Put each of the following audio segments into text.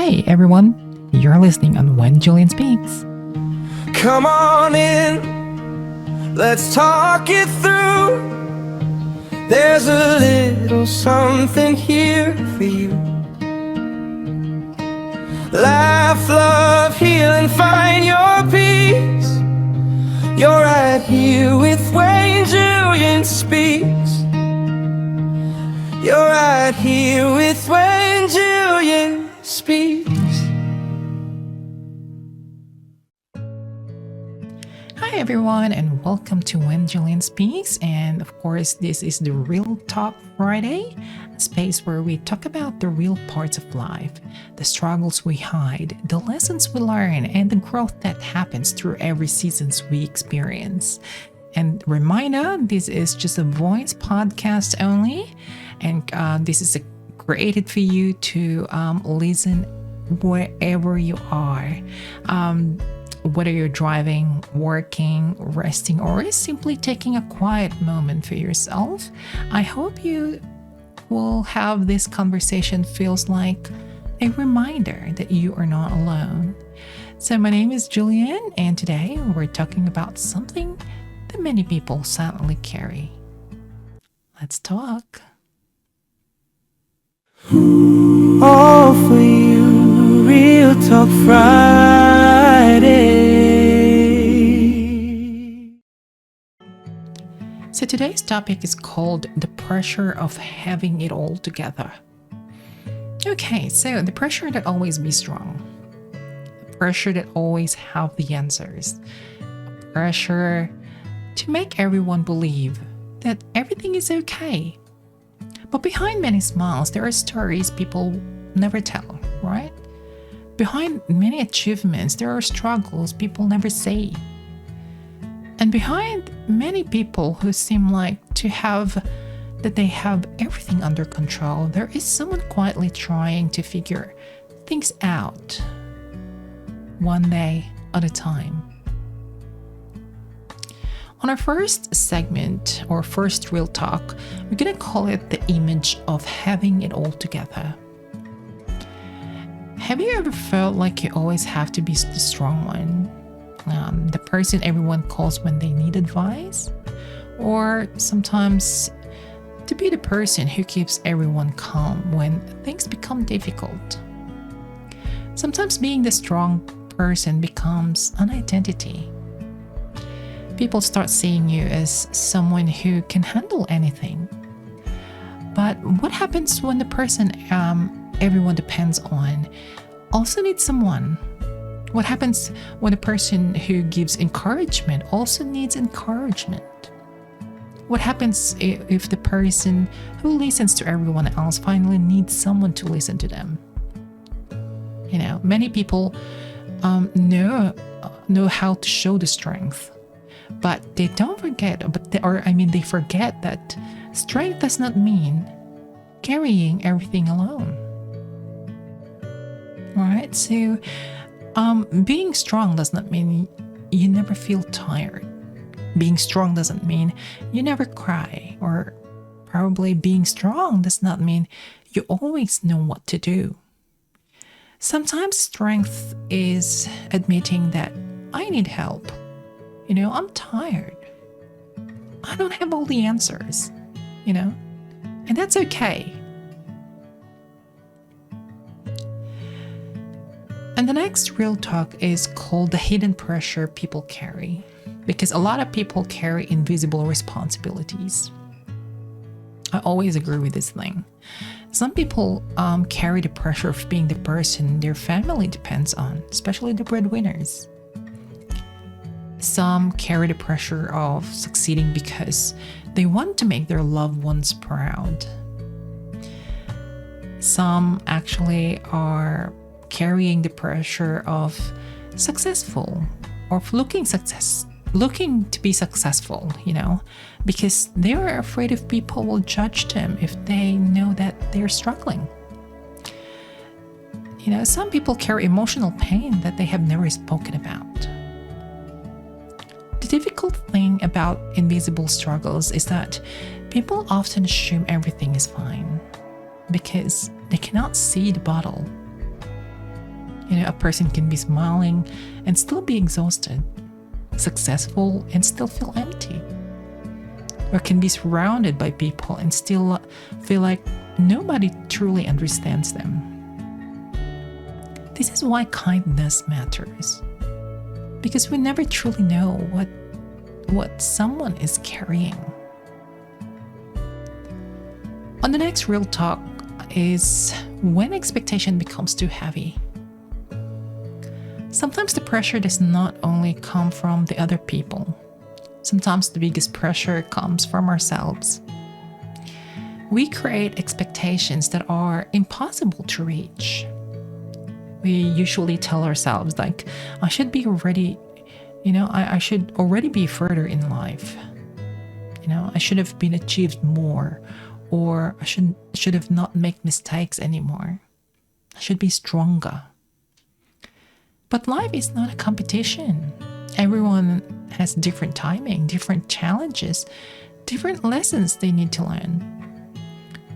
Hey everyone, you're listening on When Jillian Speaks. Come on in, let's talk it through. There's a little something here for you. Laugh, love, heal, and find your peace. You're right here with WhenJillianSpeaks. You're right here with WhenJillianSpeaks. Hi everyone, and welcome to When Jillian Speaks. And of course, this is the Real Talk Friday, a space where we talk about the real parts of life, the struggles we hide, the lessons we learn, and the growth that happens through every seasons we experience. And reminder, this is just a voice podcast only, and this is created for you to listen wherever you are. Whether you're driving, working, resting, or simply taking a quiet moment for yourself, I hope you will have this conversation feels like a reminder that you are not alone. So my name is Jillian, and today we're talking about something that many people silently carry. Let's talk. All for you, Real Talk Friday. So today's topic is called the pressure of having it all together. Okay, so the pressure that always be strong, the pressure that always have the answers, the pressure to make everyone believe that everything is okay. But behind many smiles, there are stories people never tell, right? Behind many achievements, there are struggles people never say. And behind many people who seem like that they have everything under control, there is someone quietly trying to figure things out one day at a time. On our first segment, or first real talk, we're going to call it the image of having it all together. Have you ever felt like you always have to be the strong one? The person everyone calls when they need advice? Or sometimes to be the person who keeps everyone calm when things become difficult? Sometimes being the strong person becomes an identity. People start seeing you as someone who can handle anything. But what happens when the person everyone depends on also needs someone? What happens when the person who gives encouragement also needs encouragement? What happens if the person who listens to everyone else finally needs someone to listen to them? You know, many people know how to show the strength, but they don't forget, they forget that strength does not mean carrying everything alone. All right, so being strong does not mean you never feel tired. Being strong doesn't mean you never cry, or probably being strong does not mean you always know what to do. Sometimes strength is admitting that I need help. You know, I'm tired. I don't have all the answers, and that's okay. And the next real talk is called the hidden pressure people carry, because a lot of people carry invisible responsibilities. I always agree with this thing. Some people carry the pressure of being the person their family depends on, especially the breadwinners. Some carry the pressure of succeeding because they want to make their loved ones proud. Some actually are carrying the pressure of successful, or looking to be successful, because they are afraid if people will judge them if they know that they're struggling. Some people carry emotional pain that they have never spoken about. The difficult thing about invisible struggles is that people often assume everything is fine because they cannot see the bottle. A person can be smiling and still be exhausted, successful and still feel empty, or can be surrounded by people and still feel like nobody truly understands them. This is why kindness matters, because we never truly know what someone is carrying. On the next real talk is when expectation becomes too heavy. Sometimes the pressure does not only come from the other people. Sometimes the biggest pressure comes from ourselves. We create expectations that are impossible to reach. We usually tell ourselves like, I should be already, I should already be further in life. I should have been achieved more, or I should have not make mistakes anymore. I should be stronger. But life is not a competition. Everyone has different timing, different challenges, different lessons they need to learn.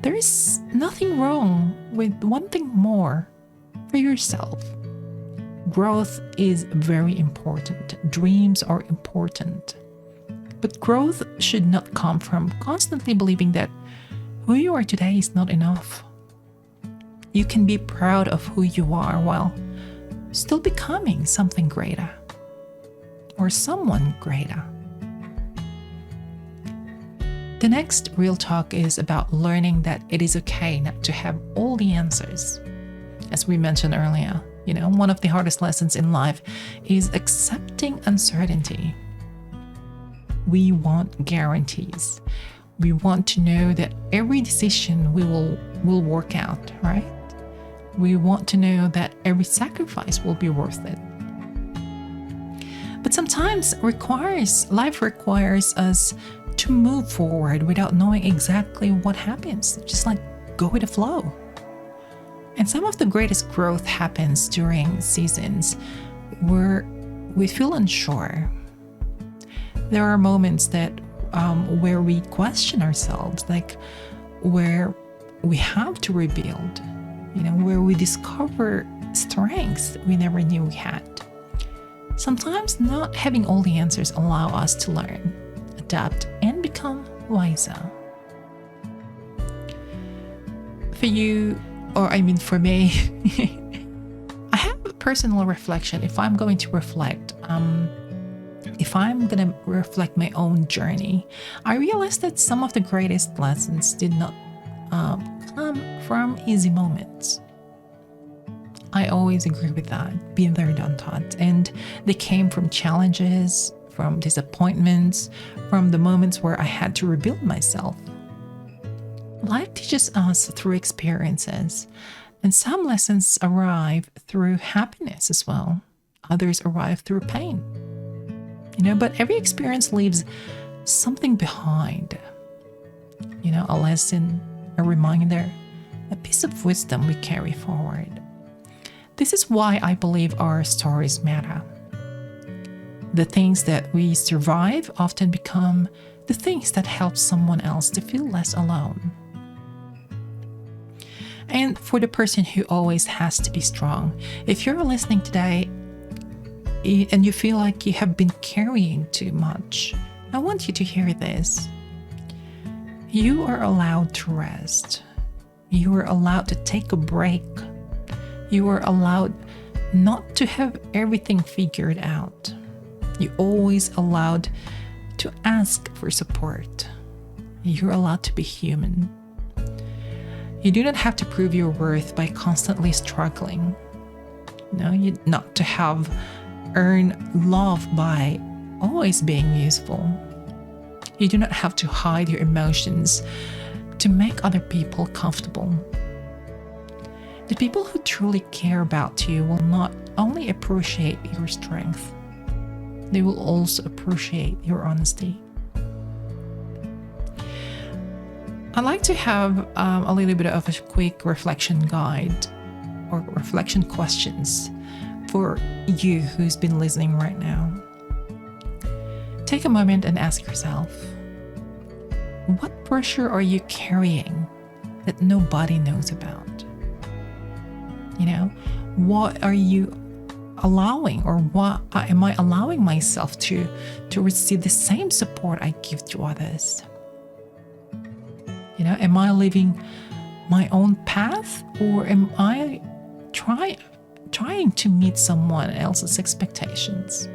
There is nothing wrong with wanting more for yourself. Growth is very important. Dreams are important. But growth should not come from constantly believing that who you are today is not enough. You can be proud of who you are while still becoming something greater or someone greater. The next real talk is about learning that it is okay not to have all the answers. As we mentioned earlier, one of the hardest lessons in life is accepting uncertainty. We want guarantees. We want to know that every decision will work out, right? We want to know that every sacrifice will be worth it. But sometimes life requires us to move forward without knowing exactly what happens. Just like go with the flow. And some of the greatest growth happens during seasons where we feel unsure. There are moments that where we question ourselves, like where we have to rebuild, where we discover strengths we never knew we had. Sometimes not having all the answers allow us to learn, adapt, and become wiser. For you, for me, I have a personal reflection. If I'm going to reflect, my own journey, I realized that some of the greatest lessons did not come from easy moments. I always agree with that, been there, done that. And they came from challenges, from disappointments, from the moments where I had to rebuild myself. Life teaches us through experiences, and some lessons arrive through happiness as well. Others arrive through pain. But every experience leaves something behind. A lesson, a reminder, a piece of wisdom we carry forward. This is why I believe our stories matter. The things that we survive often become the things that help someone else to feel less alone. And for the person who always has to be strong, if you're listening today and you feel like you have been carrying too much, I want you to hear this. You are allowed to rest. You are allowed to take a break. You are allowed not to have everything figured out. You're always allowed to ask for support. You're allowed to be human. You do not have to prove your worth by constantly struggling. You not to have earn love by always being useful. You do not have to hide your emotions to make other people comfortable. The people who truly care about you will not only appreciate your strength, they will also appreciate your honesty. I'd like to have a little bit of a quick reflection guide or reflection questions for you who's been listening right now. Take a moment and ask yourself, what pressure are you carrying that nobody knows about? You know, what are you allowing, or what am I allowing myself to receive the same support I give to others? You know, am I living my own path, or am I trying to meet someone else's expectations?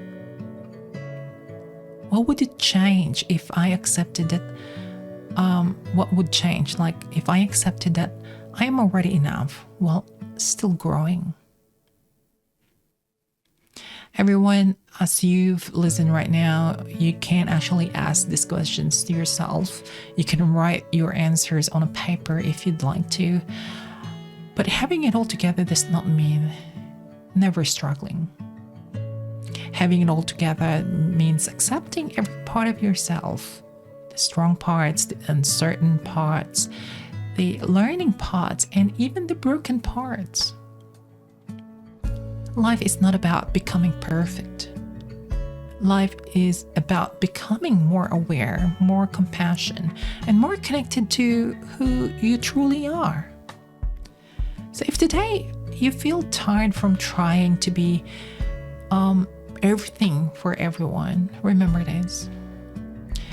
What would it change if I accepted that? What would change? Like if I accepted that I am already enough while still growing. Everyone, as you've listened right now, you can actually ask these questions to yourself. You can write your answers on a paper if you'd like to. But having it all together does not mean never struggling. Having it all together means accepting every part of yourself, the strong parts, the uncertain parts, the learning parts, and even the broken parts. Life is not about becoming perfect. Life is about becoming more aware, more compassionate, and more connected to who you truly are. So if today you feel tired from trying to be everything for everyone, remember this.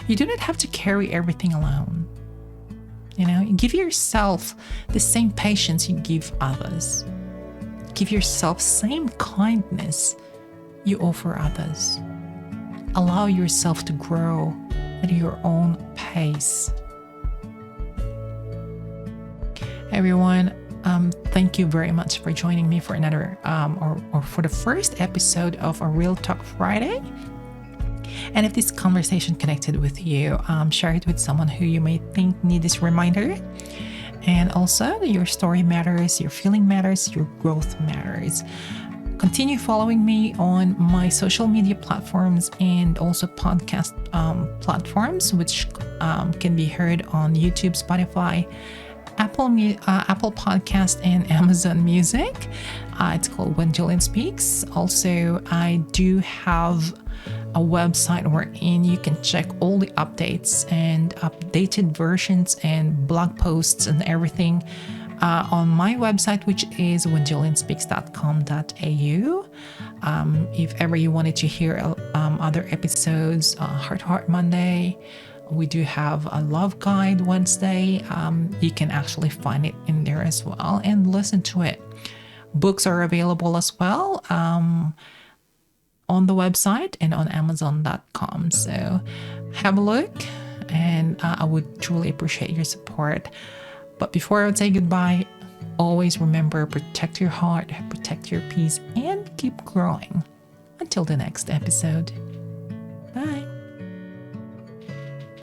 You do not have to carry everything alone. You know, give yourself the same patience you give others. Give yourself same kindness you offer others. Allow yourself to grow at your own pace. Everyone, thank you very much for joining me for another or for the first episode of a Real Talk Friday. And if this conversation connected with you, share it with someone who you may think need this reminder. And also, your story matters, your feeling matters, your growth matters. Continue following me on my social media platforms and also podcast platforms, which can be heard on YouTube, Spotify, Apple Podcast, and Amazon Music. It's called WhenJillianSpeaks. Also, I do have a website wherein you can check all the updates and updated versions and blog posts and everything on my website, which is whenjillianspeaks.com.au. If ever you wanted to hear other episodes, Heart Monday, we do have a Love Guide Wednesday. You can actually find it in there as well and listen to it. Books are available as well on the website and on Amazon.com. So have a look, and I would truly appreciate your support. But before I would say goodbye, always remember, protect your heart, protect your peace, and keep growing. Until the next episode. Bye.